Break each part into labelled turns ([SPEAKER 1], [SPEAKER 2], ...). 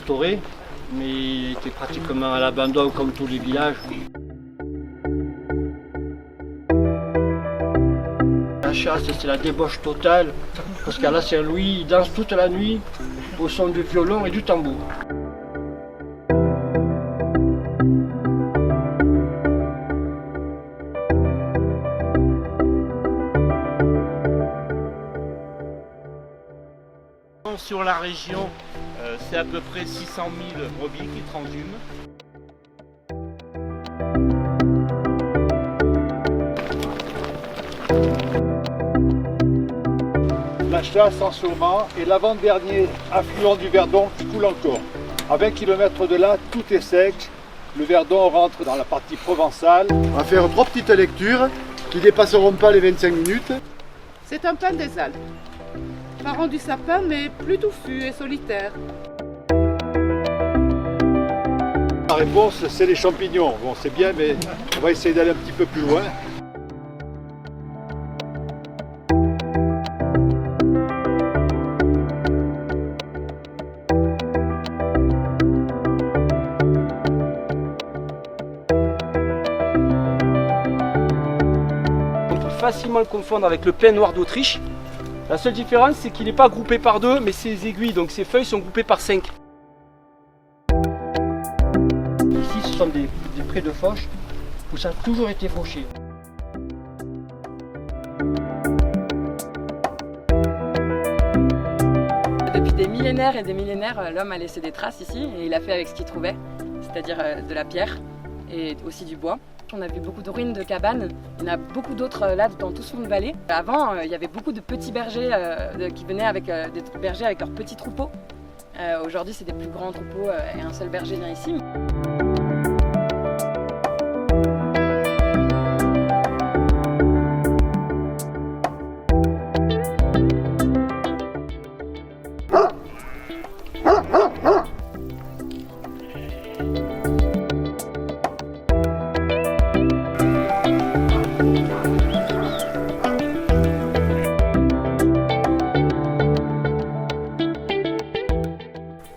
[SPEAKER 1] restauré, mais il était pratiquement à l'abandon comme tous les villages. La chasse, c'est la débauche totale, parce qu'à la Saint-Louis, ils dansent toute la nuit au son du violon et du tambour.
[SPEAKER 2] Sur la région, c'est à peu près 600 000 brebis qui transhument.
[SPEAKER 3] La chasse en ce moment est l'avant-dernier affluent du Verdon qui coule encore. À 20 km de là, tout est sec. Le Verdon rentre dans la partie provençale. On va faire 3 petites lectures qui ne dépasseront pas les 25 minutes.
[SPEAKER 4] C'est un pin des Alpes. Parent du sapin, mais plus touffu et solitaire.
[SPEAKER 3] La réponse, c'est les champignons. Bon, c'est bien, mais on va essayer d'aller un petit peu plus loin.
[SPEAKER 5] On peut facilement le confondre avec le pin noir d'Autriche. La seule différence, c'est qu'il n'est pas groupé par 2, mais ses aiguilles, donc ses feuilles sont groupées par 5.
[SPEAKER 1] Ici, ce sont des prés de fauche où ça a toujours été fauché.
[SPEAKER 6] Depuis des millénaires et des millénaires, l'homme a laissé des traces ici et il a fait avec ce qu'il trouvait, c'est-à-dire de la pierre et aussi du bois. On a vu beaucoup de ruines de cabanes, il y en a beaucoup d'autres là dans tout ce fond de vallée. Avant, il y avait beaucoup de petits bergers qui venaient avec des bergers avec leurs petits troupeaux. Aujourd'hui, c'est des plus grands troupeaux et un seul berger vient ici.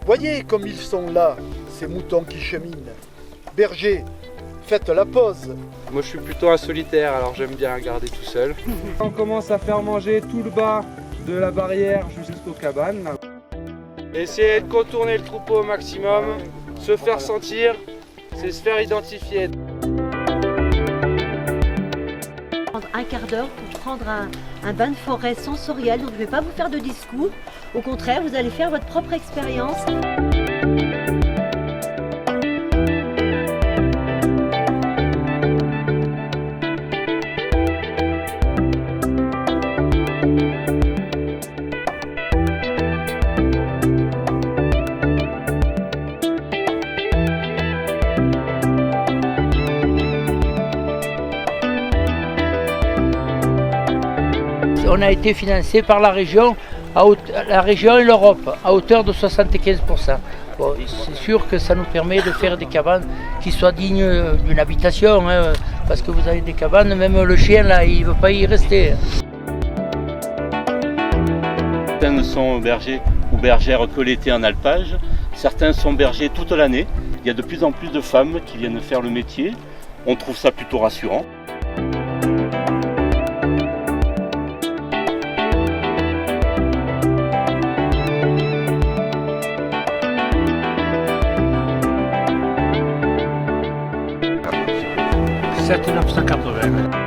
[SPEAKER 3] Voyez comme ils sont là, ces moutons qui cheminent. Berger, faites la pause.
[SPEAKER 7] Moi je suis plutôt un solitaire, alors j'aime bien garder tout seul. On commence à faire manger tout le bas de la barrière jusqu'aux cabanes. Essayer de contourner le troupeau au maximum, se faire sentir, c'est se faire identifier.
[SPEAKER 8] Prendre un quart d'heure pour prendre un bain de forêt sensoriel, donc je ne vais pas vous faire de discours. Au contraire, vous allez faire votre propre expérience.
[SPEAKER 9] On a été financé par la région et l'Europe à hauteur de 75%. Bon, c'est sûr que ça nous permet de faire des cabanes qui soient dignes d'une habitation, hein, parce que vous avez des cabanes, même le chien là, il ne veut pas y rester.
[SPEAKER 2] Certains sont bergers ou bergères que l'été en alpage, certains sont bergers toute l'année. Il y a de plus en plus de femmes qui viennent faire le métier, on trouve ça plutôt rassurant.
[SPEAKER 1] C'est 1980.